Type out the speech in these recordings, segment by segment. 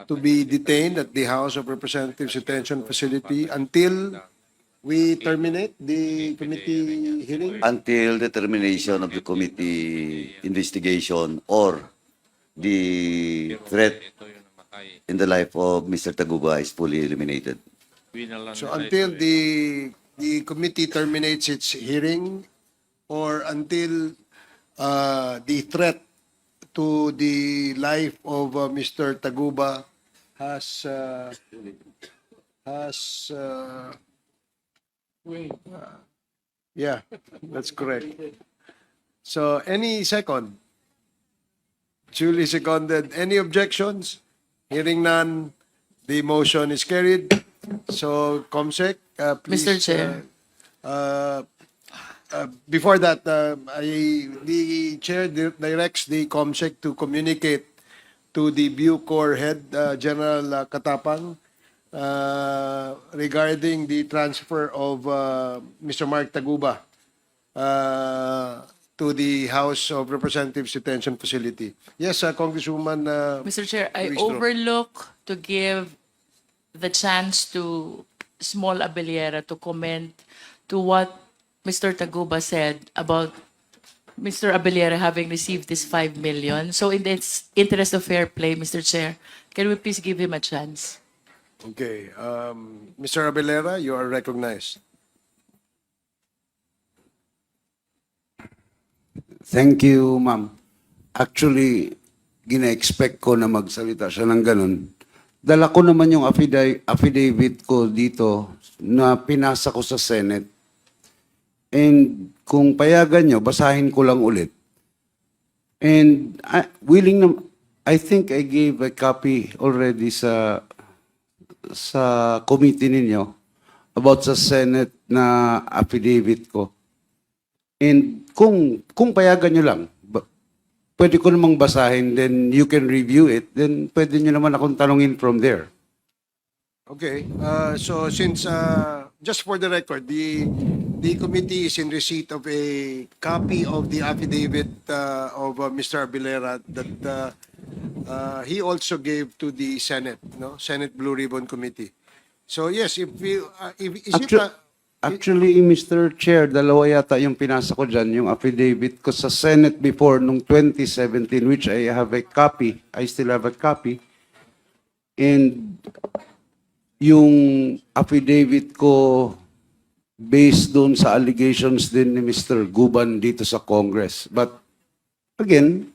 to be detained at the House of Representatives Detention Facility until we terminate the committee hearing? Until the termination of the committee investigation or the threat in the life of Mr. Taguba is fully eliminated. So until the committee terminates its hearing or until the threat to the life of Mr. Taguba has yeah, that's correct. So any second? Duly seconded. Any objections? Hearing none, the motion is carried. So, Comsec, please. Mr. Chair. Before that, the chair directs the Comsec to communicate to the Bucor head, General Katapang, regarding the transfer of Mr. Mark Taguba to the House of Representatives Detention Facility. Yes, Congresswoman. Mr. Chair, I Luis Dro. overlook to give the chance to Small Abellera to comment to what Mr. Taguba said about Mr. Abellera having received this 5 million. So in the interest of fair play, Mr. Chair, can we please give him a chance? Okay. Mr. Abellera, you are recognized. Thank you, ma'am. Actually, gina-expect ko na magsalita siya ng ganun. Dala ko naman yung affidavit ko dito na pinasa ko sa Senate. And kung payagan nyo, basahin ko lang ulit. And I think I gave a copy already sa committee ninyo about sa Senate na affidavit ko. And kung payagan nyo lang, pwede ko namang basahin, then you can review it, then pwede nyo naman akong tanungin from there. Okay. So since, just for the record, the committee is in receipt of a copy of the affidavit of Mr. Abellera that he also gave to the Senate, no? Senate Blue Ribbon Committee. So yes, if is it Actually, Mr. Chair, dalawa yata yung pinasa ko dyan, yung affidavit ko sa Senate before nung 2017, which I have a copy. I still have a copy. And yung affidavit ko based doon sa allegations din ni Mr. Guban dito sa Congress. But again,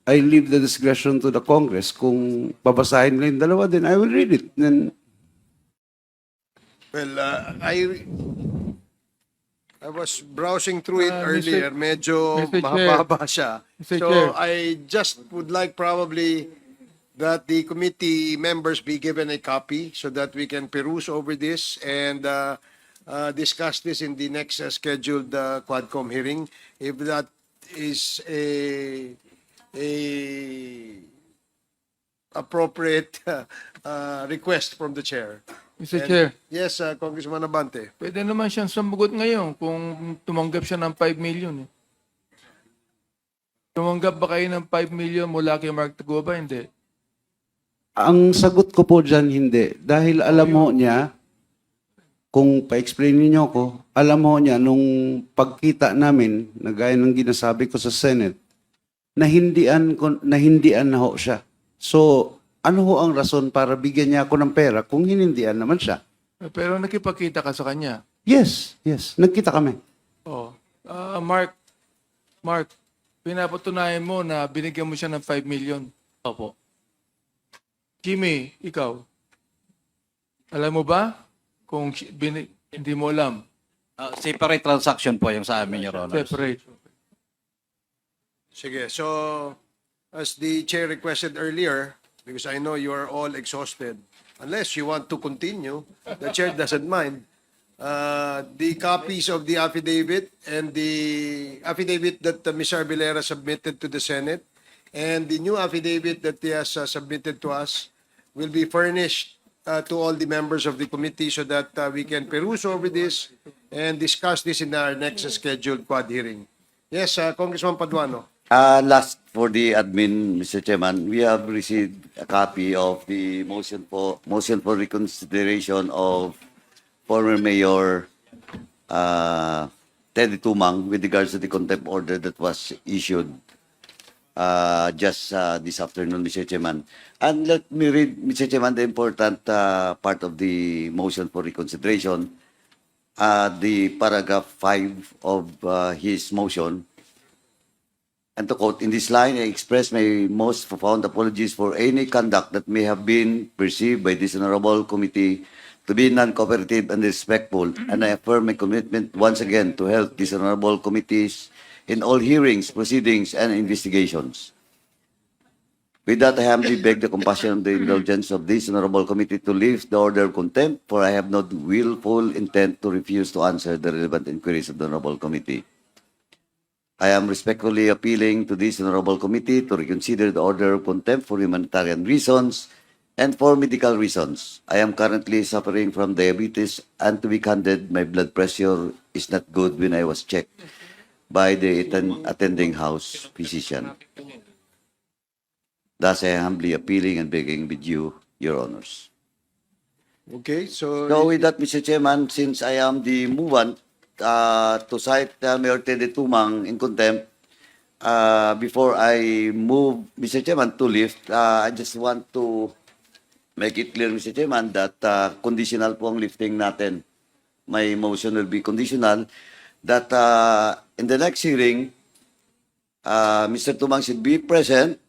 I leave the discretion to the Congress. Kung babasahin nila yung dalawa, then I will read it. Then well, I was browsing through it earlier. Medyo Mr. Chair. mahaba siya. Mr. So Chair. I just would like probably that the committee members be given a copy so that we can peruse over this and discuss this in the next scheduled Quadcom hearing. If that is a appropriate request from the chair. Mr. Chair, Yes, Congressman Abante. pwede naman siyang sumugot ngayon kung tumanggap siya ng 5 million. Eh. Tumanggap ba kayo ng 5 million mula kay Mark Taguba? Hindi. ang sagot ko po dyan, hindi. Dahil alam ho niya, kung pa-explain niyo ko, alam ho niya nung pagkita namin, na gaya ng ginasabi ko sa Senate, nahindian na ho siya. So, ano ho ang rason para bigyan niya ako ng pera kung hinindian naman siya? Pero nakipagkita ka sa kanya. Yes, nagkita kami. Oh. Mark, pinapatunayan mo na binigyan mo siya ng 5 million. Opo. Jimmy, ikaw, alam mo ba kung hindi mo alam? Separate transaction po yung sa amin, Your Honor. Separate. Sige, so as the chair requested earlier, because I know you are all exhausted, unless you want to continue, the chair doesn't mind. The copies of the affidavit and the affidavit that Mr. Abellera submitted to the Senate and the new affidavit that he has submitted to us will be furnished to all the members of the committee so that we can peruse over this and discuss this in our next scheduled quad hearing. Yes, Congressman Paduano. Last for the admin, Mr. Chairman, we have received a copy of the motion for reconsideration of former Mayor Teddy Tumang with regards to the contempt order that was issued just this afternoon, Mr. Chairman. And let me read, Mr. Chairman, the important part of the motion for reconsideration, the paragraph 5 of his motion. And to quote, in this line, I express my most profound apologies for any conduct that may have been perceived by this honorable committee to be non-cooperative and disrespectful, and I affirm my commitment once again to help these honorable committees in all hearings, proceedings, and investigations. With that, I humbly beg the compassion and the indulgence of this honorable committee to lift the order of contempt, for I have no willful intent to refuse to answer the relevant inquiries of the honorable committee. I am respectfully appealing to this honorable committee to reconsider the order of contempt for humanitarian reasons and for medical reasons. I am currently suffering from diabetes, and to be candid, my blood pressure is not good when I was checked by the attending house physician. Thus, I am humbly appealing and begging with you, your honors. Okay, so So with that, Mr. Chairman, since I am the movant to cite Mayor Teddy Tumang in contempt, before I move, Mr. Chairman, to lift, I just want to make it clear, Mr. Chairman, that conditional po ang lifting natin. My motion will be conditional that in the next hearing, Mr. Tumang should be present,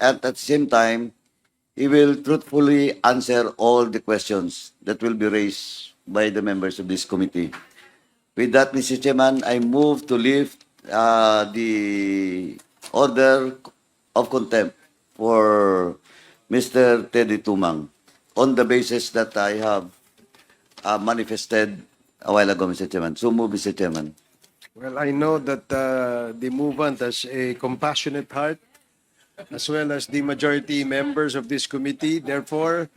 and at the same time, he will truthfully answer all the questions that will be raised by the members of this committee. With that, Mr. Chairman, I move to lift the order of contempt for Mr. Teddy Tumang on the basis that I have manifested a while ago, Mr. Chairman. So move, Mr. Chairman. well, I know that the movement has a compassionate heart, as well as the majority members of this committee. Therefore,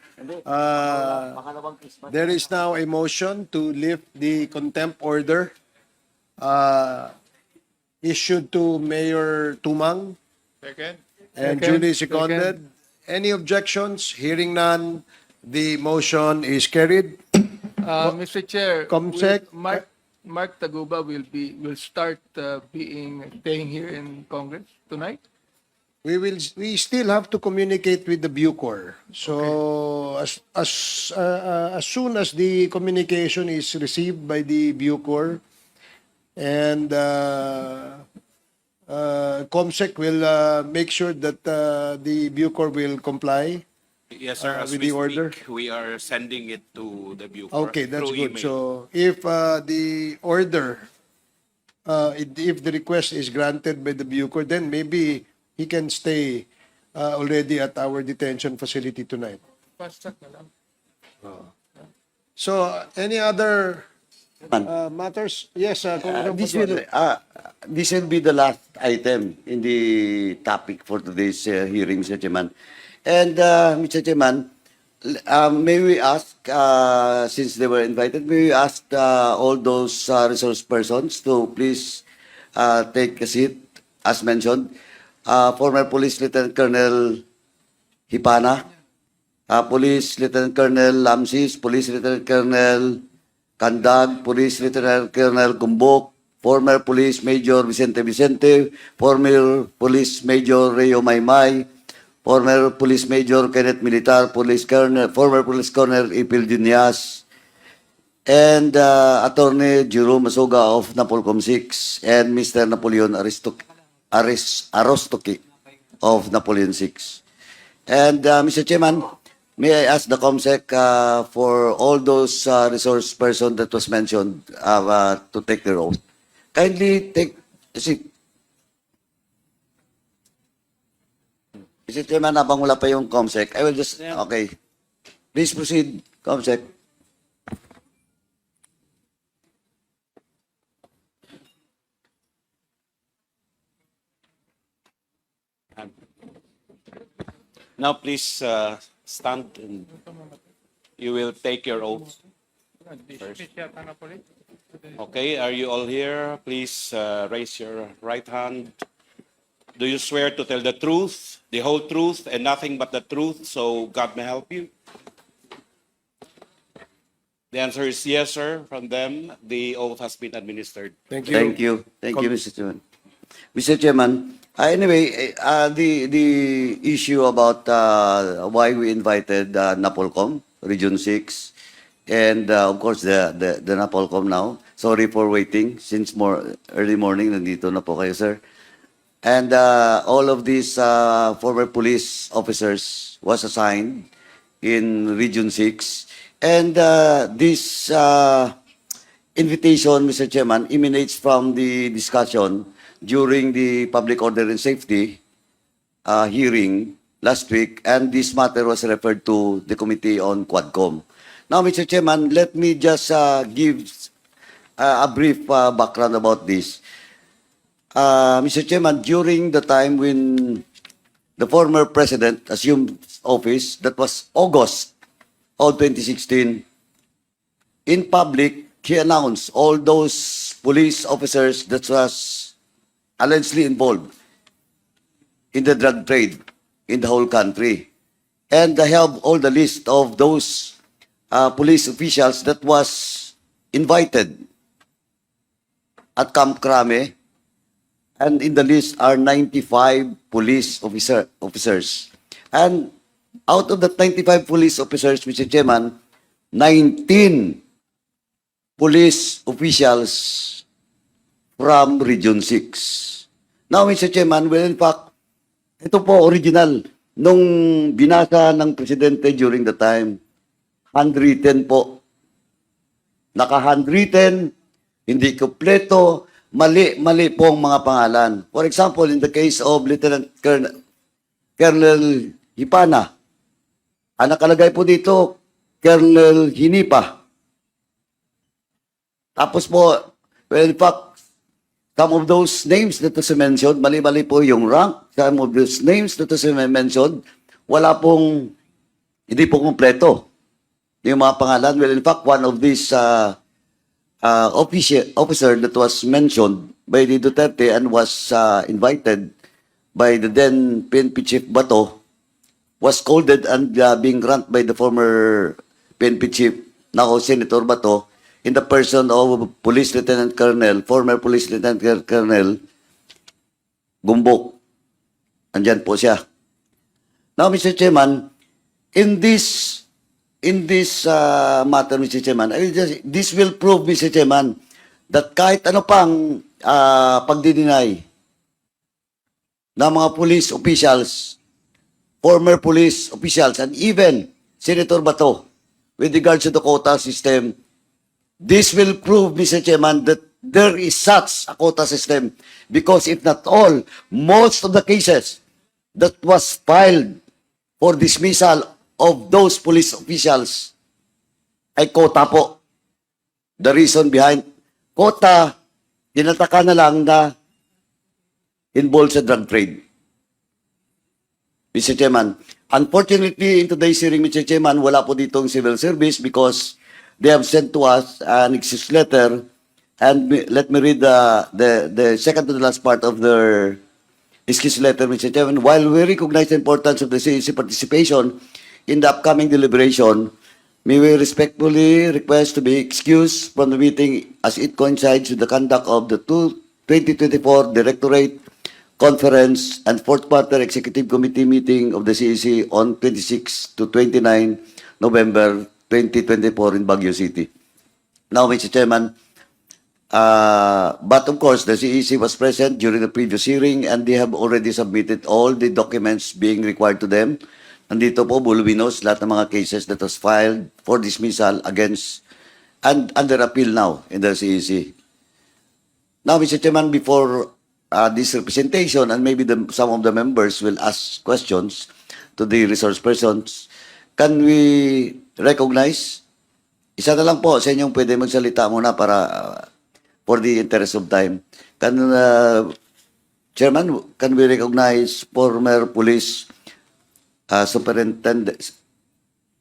there is now a motion to lift the contempt order issued to Mayor Tumang Second. and Second. duly seconded. Any objections? Hearing none, the motion is carried. Mr. Chair, Comsec. Mark Taguba will start staying here in Congress tonight. We still have to communicate with the Bucor. So as soon as the communication is received by the Bucor, and COMSEC will make sure that the Bucor will comply. Yes, sir. As with we the order? speak, we are sending it to the Bucor Okay, that's through good. email. So if the order, if the request is granted by the Bucor, then maybe he can stay already at our detention facility tonight. Fast track na lang. So any other matters? Yes, Congressman Paduano. This will be the last item in the topic for today's hearing, Mr. Chairman. And Mr. Chairman, may we ask, since they were invited, may we ask all those resource persons to please take a seat, as mentioned. Former Police Lieutenant Colonel Hipana, Police Lieutenant Colonel Lamsis, Police Lieutenant Colonel Kandag, Police Lieutenant Colonel Gumbok, former Police Major Vicente Vicente, former Police Major Reo Maymay, former Police Major Kenneth Militar, former Police Colonel Ipil Dinyas, and Attorney Jerome Masoga of Napolcom 6, and Mr. Napoleon Arostoki of Napoleon 6. And Mr. Chairman, may I ask the COMSEC for all those resource persons that was mentioned to take their oath. Kindly take a seat. Mr. Chairman, habang wala pa yung COMSEC, I will just, okay. Please proceed, COMSEC. Now, please stand and you will take your oath. Dismiss yata na po rin. Okay, are you all here? Please raise your right hand. Do you swear to tell the truth, the whole truth, and nothing but the truth, so God may help you? The answer is yes, sir. From them, the oath has been administered. Thank you. Thank you. Thank you, Mr. Chairman. Mr. Chairman, anyway, the issue about why we invited NAPOLCOM, Region 6, and of course the NAPOLCOM now. Sorry for waiting since early morning. Nandito na po kayo, sir. And all of these former police officers was assigned in Region 6. And this invitation, Mr. Chairman, emanates from the discussion during the Public Order and Safety hearing last week, and this matter was referred to the Committee on Quadcom. Now, Mr. Chairman, let me just give a brief background about this. Mr. Chairman, during the time when the former president assumed office, that was August of 2016, in public, he announced all those police officers that was allegedly involved in the drug trade in the whole country. And I have all the list of those police officials that was invited at Camp Crame, and in the list are 95 police officers. And out of the 95 police officers, Mr. Chairman, 19 police officials from Region 6. Now, Mr. Chairman, well, in fact, ito po original. Nung binasa ng presidente during the time, handwritten po. Naka-handwritten, hindi kompleto, mali po ang mga pangalan. For example, in the case of Lieutenant Colonel Hipana, ang nakalagay po dito, Colonel Hinipa. Tapos po, well, in fact, some of those names that was mentioned, mali-mali po yung rank. Some of those names that was mentioned, hindi po kompleto yung mga pangalan. Well, in fact, one of these officer that was mentioned by the Duterte and was invited by the then PNP Chief Bato was scolded and being granted by the former PNP Chief, now Senator Bato, in the person of Police Lieutenant Colonel, former Police Lieutenant Colonel Gumbok. Andyan po siya. Now, Mr. Chairman, in this matter, Mr. Chairman, this will prove, Mr. Chairman, that kahit ano pang pagdidinay ng mga police officials, former police officials, and even Senator Bato, with regards to the quota system, this will prove, Mr. Chairman, that there is such a quota system. Because if not all, most of the cases that was filed for dismissal of those police officials ay quota po. The reason behind quota, tinataka na lang na involved sa drug trade. Mr. Chairman, unfortunately, in today's hearing, Mr. Chairman, wala po ditong civil service because they have sent to us an excuse letter, and let me read the second to the last part of their excuse letter, Mr. Chairman. While we recognize the importance of the CEC participation in the upcoming deliberation, may we respectfully request to be excused from the meeting as it coincides with the conduct of the 2024 Directorate Conference and Fourth Quarter Executive Committee meeting of the CEC on 26 to 29 November 2024 in Baguio City. Now, Mr. Chairman, but of course, the CEC was present during the previous hearing and they have already submitted all the documents being required to them. Nandito po, voluminous, lahat ng mga cases that was filed for dismissal against and under appeal now in the CEC. Now, Mr. Chairman, before this representation, and maybe some of the members will ask questions to the resource persons, can we recognize? Isa na lang po sa inyong pwede magsalita muna para for the interest of time. Chairman, can we recognize former police superintendent,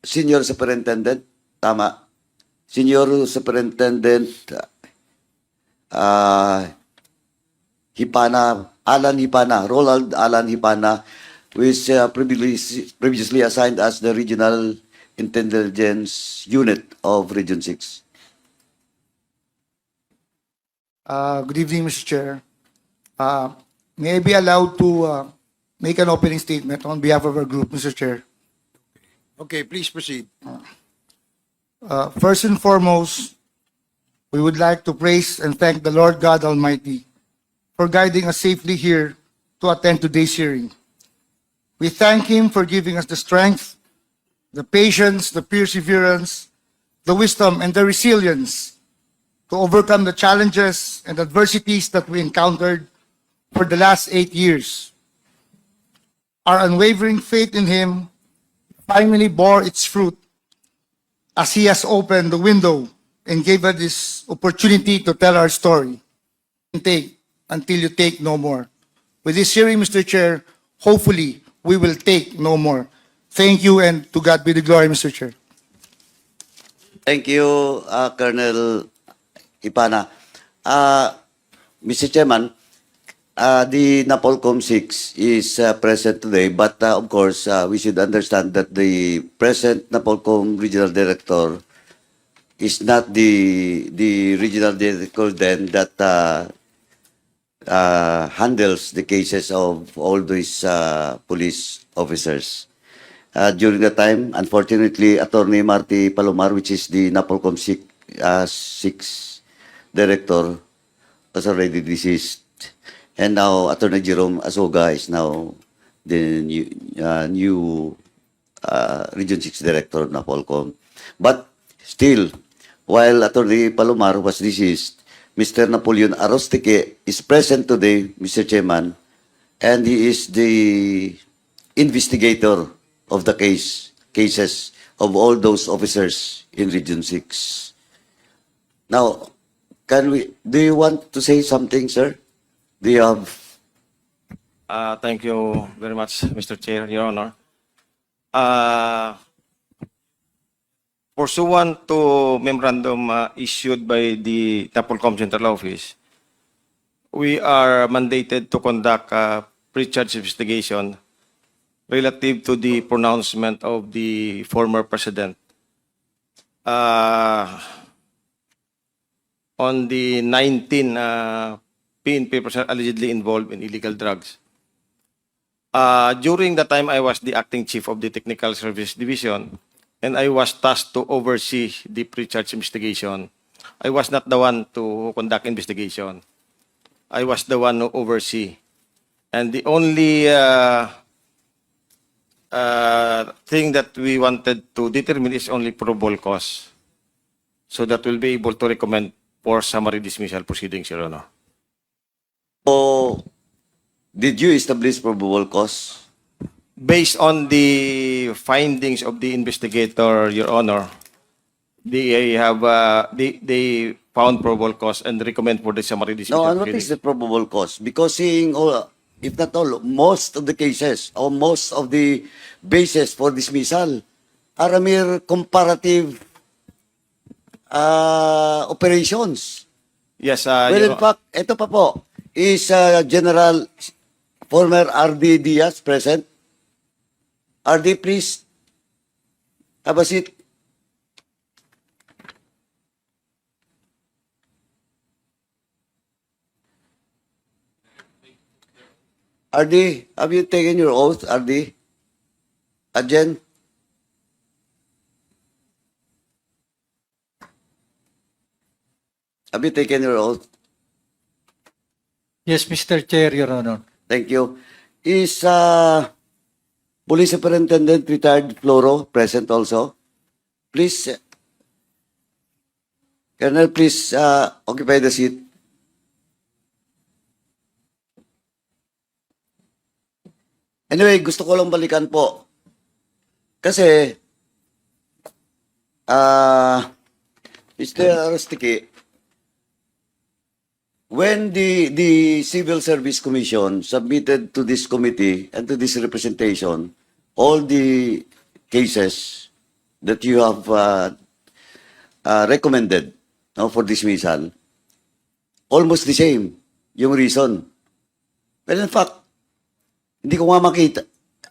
senior superintendent, tama, senior superintendent Alan Hipana, Roland Alan Hipana, who is previously assigned as the Regional Intelligence Unit of Region 6. Good evening, Mr. Chair. May I be allowed to make an opening statement on behalf of our group, Mr. Chair? Okay, please proceed. First and foremost, we would like to praise and thank the Lord God Almighty for guiding us safely here to attend today's hearing. We thank Him for giving us the strength, the patience, the perseverance, the wisdom, and the resilience to overcome the challenges and adversities that we encountered for the last 8 years. Our unwavering faith in Him finally bore its fruit as He has opened the window and gave us this opportunity to tell our story. Take until you take no more. With this hearing, Mr. Chair, hopefully we will take no more. Thank you, and to God be the glory, Mr. Chair. Thank you, Colonel Hipana. Mr. Chairman, the Napolcom 6 is present today, but of course, we should understand that the present Napolcom Regional Director is not the regional director then that handles the cases of all these police officers. During the time, unfortunately, Attorney Marty Palomar, which is the Napolcom 6 director, was already deceased. And now Attorney Jerome Asoga is now the new Region 6 director of Napolcom. But still, while Attorney Palomar was deceased, Mr. Napoleon Arostique is present today, Mr. Chairman, and he is the investigator of the cases of all those officers in Region 6. Now, do you want to say something, sir? Do you have... Thank you very much, Mr. Chair, Your Honor. Pursuant to memorandum issued by the Napolcom Central Office, we are mandated to conduct a pre-charge investigation relative to the pronouncement of the former president on the 19 PNP personnel allegedly involved in illegal drugs. During the time I was the acting chief of the Technical Service Division, and I was tasked to oversee the pre-charge investigation. I was not the one to conduct investigation. I was the one who oversee. And the only thing that we wanted to determine is only probable cause. So that we'll be able to recommend for summary dismissal proceedings, Your Honor. So, did you establish probable cause? Based on the findings of the investigator, Your Honor, they found probable cause and recommend for the summary dismissal. No, and what is the probable cause? Because seeing all, if not all, most of the cases or most of the bases for dismissal are a mere comparative operations. Yes, Well, Your in fact, ito pa po, is General former RD Diaz present? RD, please. Have a seat. RD, have you taken your oath, RD? Ajen? Have you taken your oath? Yes, Mr. Chair, Your Honor. Thank you. Is Police Superintendent Retired Floro present also? Please, Colonel, please occupy the seat. Anyway, gusto ko lang balikan po. Kasi, Mr. Arostique, when the Civil Service Commission submitted to this committee and to this representation all the cases that you have recommended for dismissal, almost the same, yung reason. Well, in fact, hindi ko nga makita.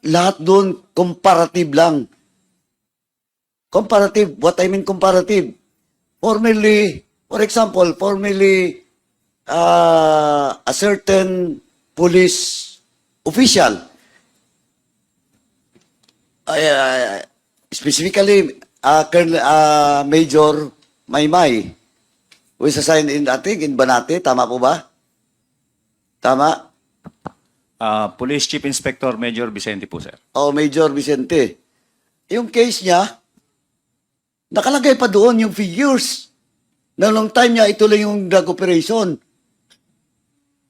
Lahat doon, comparative lang. Comparative. What I mean comparative? Formerly, for example, a certain police official, specifically, Major Maymay, who is assigned in, I think, in Banate. Tama po ba? Tama? Police Chief Inspector Major Vicente po, sir. O Major Vicente. Yung case niya, nakalagay pa doon yung figures. Na long time niya, ito lang yung drug operation.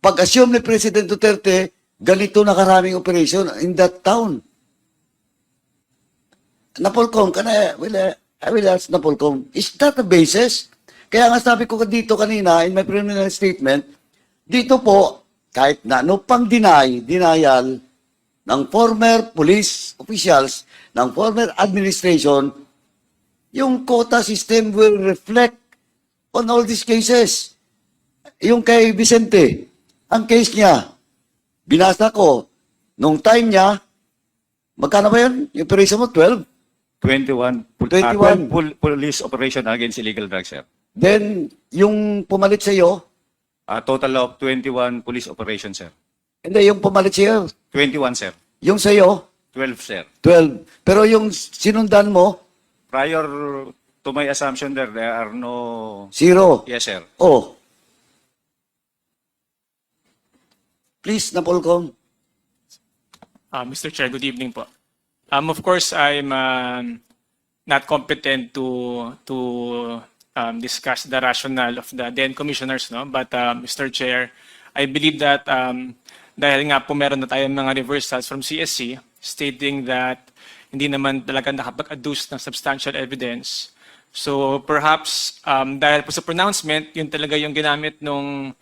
Pag-assume ni President Duterte, ganito na karaming operation in that town. Napolcom, I will ask Napolcom, is that a basis? Kaya nga sabi ko dito kanina, in my preliminary statement, dito po, kahit na ano pang denial ng former police officials, ng former administration, yung quota system will reflect on all these cases. Yung kay Vicente, ang case niya, binasa ko, nung time niya, magkano ba yun? Yung operation mo, 12? 12 police operation against illegal drugs, sir. Then, yung pumalit sa iyo, A total of 21 police operations, sir. hindi, yung pumalit sa iyo, 21, sir. yung sa iyo, 12, sir. 12. Pero yung sinundan mo, Prior to my assumption there are no... 0. Yes, sir. Oh. Please, Napolcom. Mr. Chair, good evening po. Of course, I'm not competent to discuss the rationale of the then commissioners, no? But Mr. Chair, I believe that dahil nga po meron na tayong mga reversals from CSC stating that hindi naman talaga nakapag-adduce ng substantial evidence. So perhaps dahil po sa pronouncement, yun talaga yung ginamit nung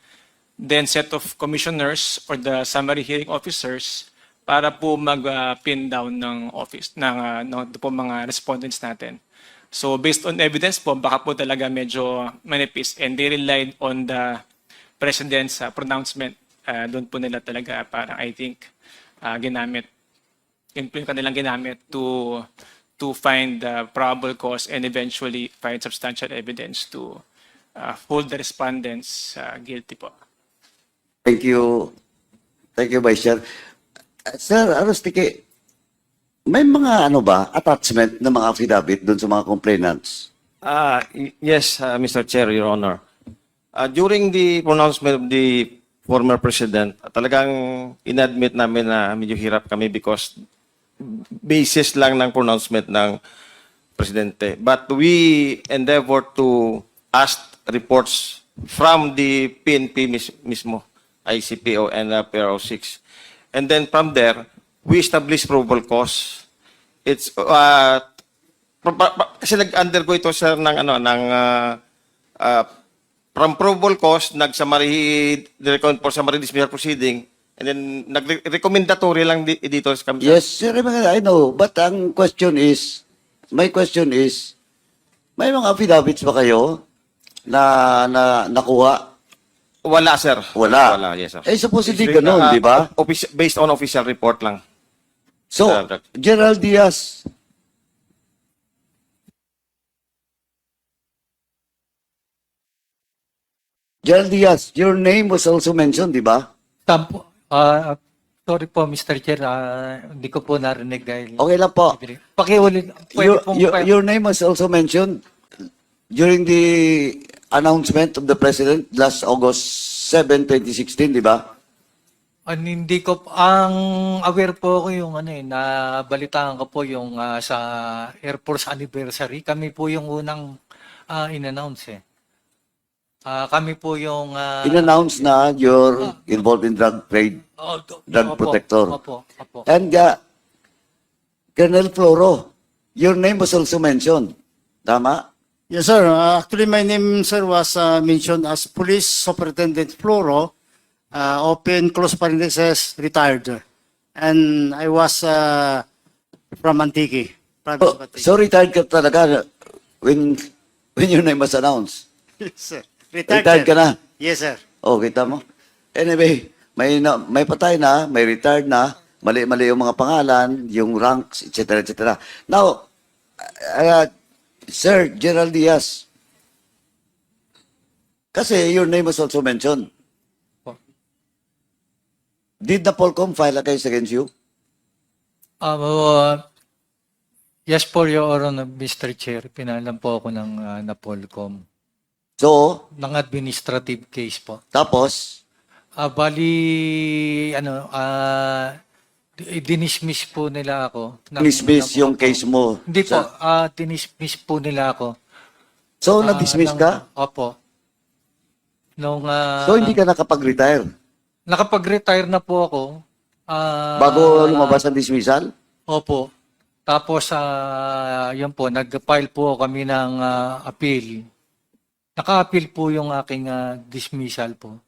then set of commissioners or the summary hearing officers para po mag-pin down ng office ng po mga respondents natin. So based on evidence po, baka po talaga medyo manipis and they relied on the President's pronouncement. Doon po nila talaga parang I think ginamit, yun po yung kanilang ginamit to find the probable cause and eventually find substantial evidence to hold the respondents guilty po. Thank you. Thank you, Vice Chair. Sir Arostiki, may mga attachment na mga affidavit doon sa mga complainants? Yes, Mr. Chair, Your Honor. During the pronouncement of the former president, talagang inadmit namin na medyo hirap kami because basis lang ng pronouncement ng presidente. But we endeavor to ask reports from the PNP mismo, ICPO and PRO6. And then from there, we establish probable cause. It's kasi nag-undergo ito sir ng from probable cause nag-summary dismissal proceeding and then nag-recommendatory lang dito sa kami. Yes, sir, I know. But my question is, may mga affidavits ba kayo na nakuha? Wala sir. Wala. Yes sir. Supposedly It's been, ganun, di ba? Based on official report lang. So, Gerald Diaz, your name was also mentioned, di ba? Sorry po, Mr. Chair, hindi ko po narinig dahil... Okay lang po. Pakiulit, Your name was also mentioned during the announcement of the President last August 7, 2016, di ba? Hindi ko, ang aware po ko yung nabalitaan ko po yung sa Air Force anniversary. Kami po yung unang in-announce eh. Kami po yung... In-announce na you're involved in drug trade, drug protector. Opo. And Colonel Floro, your name was also mentioned. Tama? Yes, sir. Actually, my name, sir, was mentioned as Police Superintendent Floro, open close parenthesis, retired. And I was from Antique. So retired ka talaga when your name was announced? Yes, sir. Retired ka na? Yes, sir. Oh, kita mo? Anyway, may patay na, may retired na, mali-mali yung mga pangalan, yung ranks, etc., etc. Now, Sir Gerald Diaz, kasi your name was also mentioned. Did the Polcom file a case against you? Yes po, Your Honor, Mr. Chair. Pinalam po ako ng Napolcom. So, Ng administrative case po. tapos, Bali, dinismiss po nila ako. dismiss yung case mo. Hindi po, Sa- dinismiss po nila ako. So, na-dismiss ka? Opo. Nung, So, hindi ka nakapag-retire? nakapag-retire na po ako. Bago lumabas ang dismissal? Opo. Tapos, yun po, nag-file po kami ng appeal. Naka-appeal po yung aking dismissal po.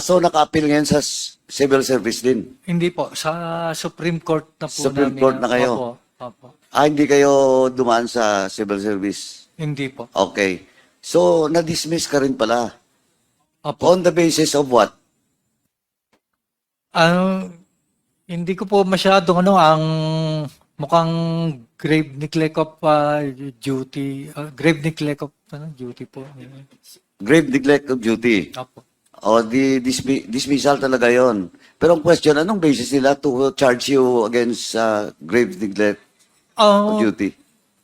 So, naka-appeal ngayon sa civil service din? Hindi po, sa Supreme Court na po Supreme namin. Court na kayo? Opo, opo. Hindi kayo dumaan sa civil service? Hindi po. Okay. So, na-dismiss ka rin pala? Opo. On the basis of what? Hindi ko po masyadong ang mukhang grave neglect of duty. Grave neglect of duty po. Grave neglect of duty. Opo. O, dismissal talaga yon. Pero ang question, anong basis nila to charge you against grave neglect of duty?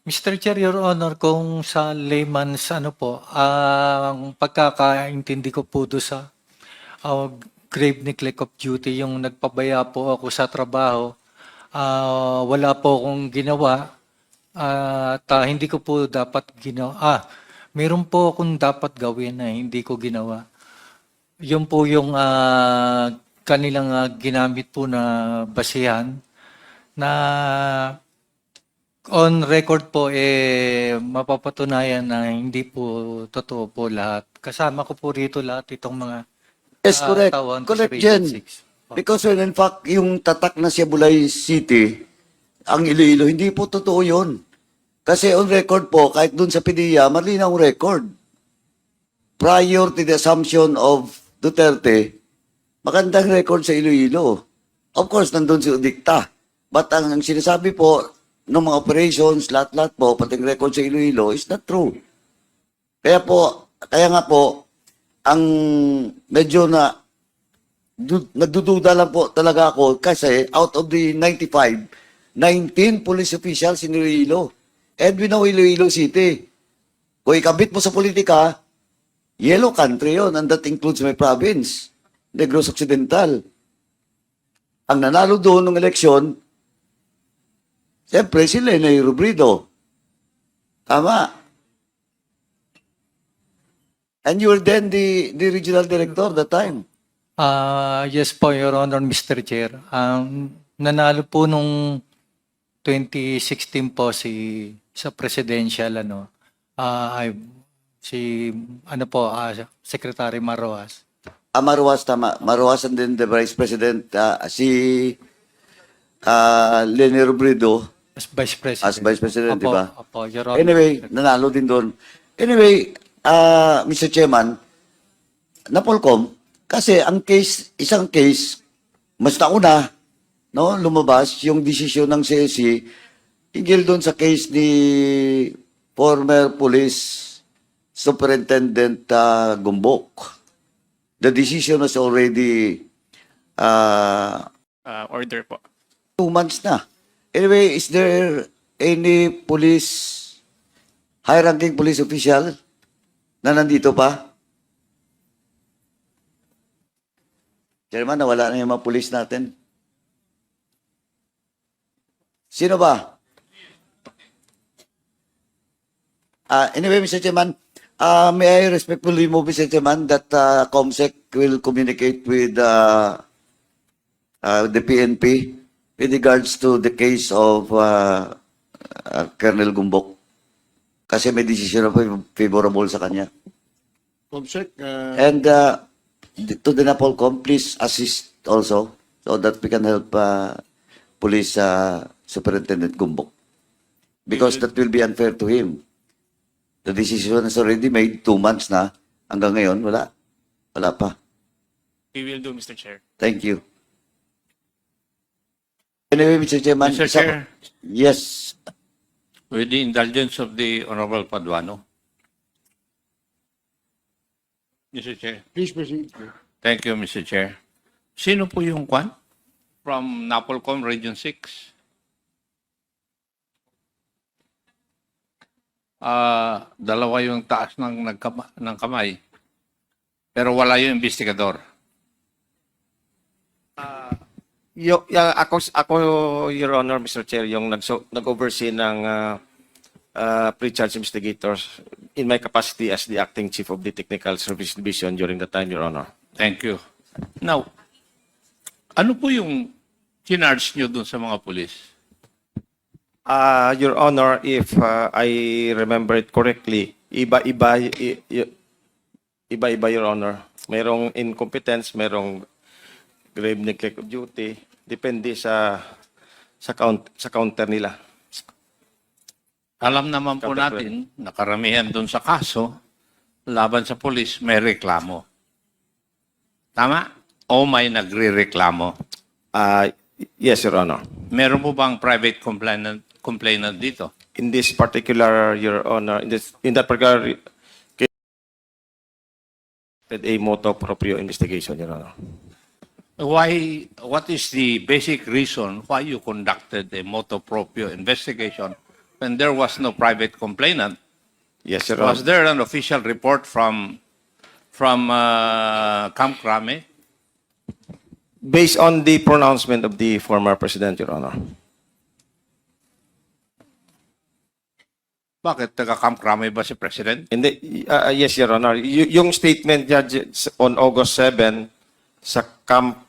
Mr. Chair, Your Honor, kung sa layman's ang pagkakaintindi ko po doon sa grave neglect of duty, yung nagpabaya po ako sa trabaho, wala po akong ginawa, at hindi ko po dapat ginawa. Meron po akong dapat gawin na hindi ko ginawa. Yun po yung kanilang ginamit po na basihan na on record po mapapatunayan na hindi po totoo po lahat. Kasama ko po rito lahat itong mga Yes, correct. tao Correct, anticipated Jen. 6. Because when in fact, yung tatak na Siyabulay City, ang Iloilo, hindi po totoo yun. Kasi on record po, kahit dun sa PDEA, malinaw ang record. Prior to the assumption of Duterte, magandang record sa Iloilo. Of course, nandun si Udikta. But ang sinasabi po ng mga operations, lahat-lahat po, pati record sa Iloilo, is not true. Kaya nga po, ang medyo nagdududa lang po talaga ako kasi out of the 95, 19 police officials in Iloilo. And we know Iloilo City. Kung ikabit mo sa politika, yellow country yon, and that includes my province, Negros Occidental. Ang nanalo doon ng eleksyon, siyempre si Lene Robredo. Tama. And you were then the regional director that time. Yes po, Your Honor, Mr. Chair. Nanalo po nung 2016 po sa presidential Secretary Marroas. Marroas, tama. Marroas and then the Vice President, si Lene Robredo As Vice President. as Vice President, di ba? Opo, Your Honor. Anyway, nanalo din doon. Anyway, Mr. Chairman, Napolcom, kasi ang case, isang case, mas nauna, no, lumabas yung desisyon ng CSE hinggil doon sa case ni former Police Superintendent Gumbok. The decision was already Order po. 2 months na. Anyway, is there any high-ranking police official na nandito pa? Chairman, nawala na yung mga police natin. Sino ba? Anyway, Mr. Chairman, may I respectfully move, Mr. Chairman, that COMSEC will communicate with the PNP with regards to the case of Colonel Gumbok. Kasi may decision na favorable sa kanya. Comsec, And to the Napolcom, please assist also so that we can help Police Superintendent Gumbok. Because that will be unfair to him. The decision is already made 2 months na. Hanggang ngayon, wala. Wala pa. We will do, Mr. Chair. Thank you. Anyway, Mr. Chairman. Mr. Chair. Yes. With the indulgence of the Honorable Paduano. Mr. Chair. Please proceed. Thank you, Mr. Chair. Sino po yung kwan? From Napolcom Region 6? Dalawa yung taas ng kamay. Pero wala yung investigador. Ako, Your Honor, Mr. Chair, yung nag-oversee ng pre-charge investigators in my capacity as the acting chief of the Technical Service Division during the time, Your Honor. Thank you. Now, ano po yung chinarge nyo dun sa mga pulis? Your Honor, if I remember it correctly, iba-iba, Your Honor. Mayroong incompetence, mayroong grave neglect of duty, depende sa counter nila. Alam naman po natin, nakaramihan dun sa kaso, laban sa pulis, may reklamo. Tama? O may nagre-reklamo? Yes, Your Honor. Meron po bang private complainant dito? In this particular, Your Honor, in that particular case, a motu proprio investigation, Your Honor. What is the basic reason why you conducted a motu proprio investigation when there was no private complainant? Yes, Your Honor. Was there an official report from Camp Crame? Based on the pronouncement of the former President, Your Honor. Bakit taga-Camp Crame ba si President? Yes, Your Honor. Yung statement niya on August 7 sa Camp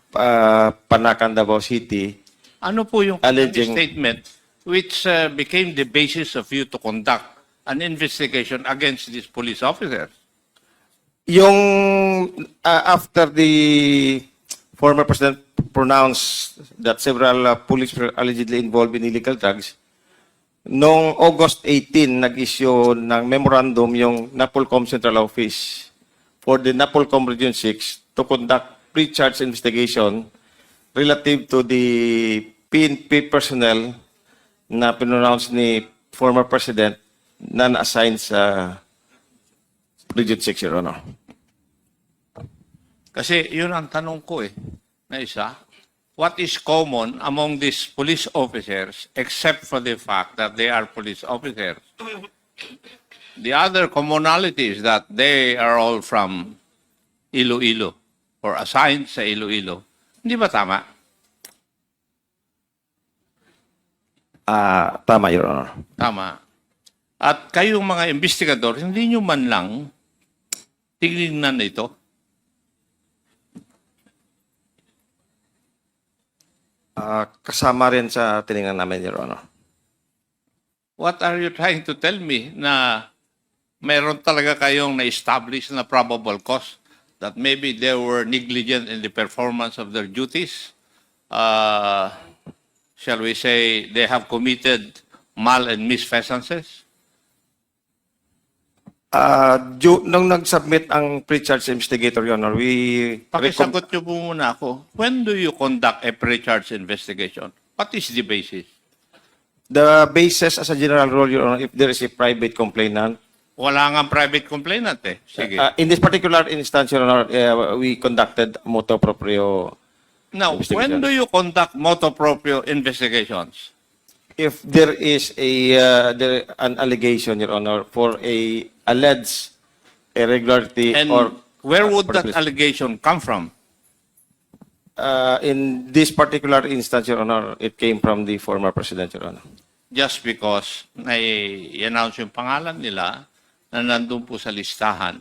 Panacan, Davao City, Ano po yung alleging- statement which became the basis of you to conduct an investigation against these police officers? yung after the former President pronounced that several police were allegedly involved in illegal drugs, noong August 18, nag-issue ng memorandum yung Napolcom Central Office for the Napolcom Region 6 to conduct pre-charge investigation relative to the PNP personnel na pinonounce ni former President na na-assign sa Region 6, Your Honor. Kasi yun ang tanong ko na isa. What is common among these police officers except for the fact that they are police officers? The other commonality is that they are all from Iloilo or assigned sa Iloilo. Hindi ba tama? Tama, Your Honor. Tama. At kayong mga investigador, hindi nyo man lang tingnan ito. Kasama rin sa tiningnan namin, Your Honor. What are you trying to tell me na meron talaga kayong na-establish na probable cause that maybe they were negligent in the performance of their duties? Shall we say they have committed mal and misfeasance? Nung nag-submit ang pre-charge investigator, Your Honor, Pakisagot niyo po muna ako. When do you conduct a pre-charge investigation? What is the basis? the basis as a general rule, Your Honor, if there is a private complainant, Wala nga private complainant Sige. in this particular instance, Your Honor, we conducted motu proprio. Now, when do you conduct motu proprio investigations? If there is an allegation, Your Honor, for a alleged irregularity And or where would that purpose. allegation come from? In this particular instance, Your Honor, it came from the former president, Your Honor. Just because na-announce yung pangalan nila na nandun po sa listahan.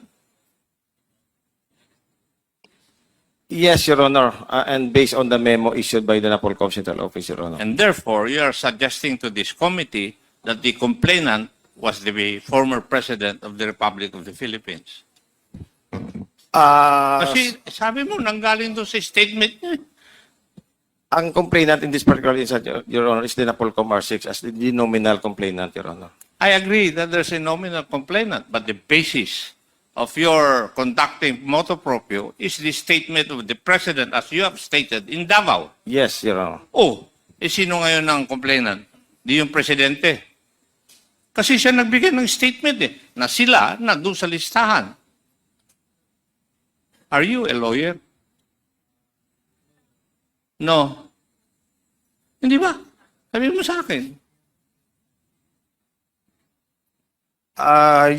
Yes, Your Honor, and based on the memo issued by the Napolcom Central Office, Your Honor. And therefore, you are suggesting to this committee that the complainant was the former president of the Republic of the Philippines. Kasi sabi mo, nanggaling doon sa statement niya. Ang complainant in this particular instance, Your Honor, is the Napolcom R6 as the nominal complainant, Your Honor. I agree that there's a nominal complainant, but the basis of your conducting motu proprio is the statement of the President as you have stated in Davao. Yes, Your Honor. Oh, sino ngayon ang complainant? Di yung Presidente. Kasi siya nagbigay ng statement na sila na doon sa listahan. Are you a lawyer? No. Hindi ba? Sabi mo sa akin.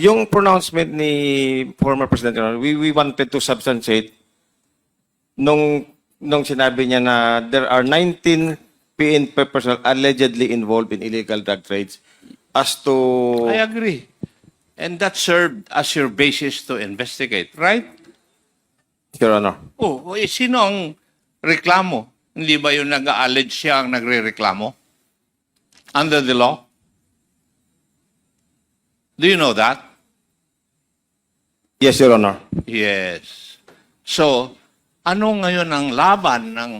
Yung pronouncement ni former President, Your Honor, we wanted to substantiate nung sinabi niya na there are 19 PNP personnel allegedly involved in illegal drug trades as to... I agree. And that served as your basis to investigate, right? Your Honor. Oh, sino ang reklamo? Hindi ba yung nag-allege siya ang nagre-reklamo? Under the law? Do you know that? Yes, Your Honor. Yes. So, ano ngayon ang laban ng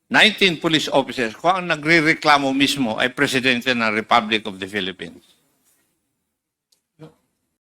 19 police officers kung ang nagre-reklamo mismo ay Presidente ng Republic of the Philippines?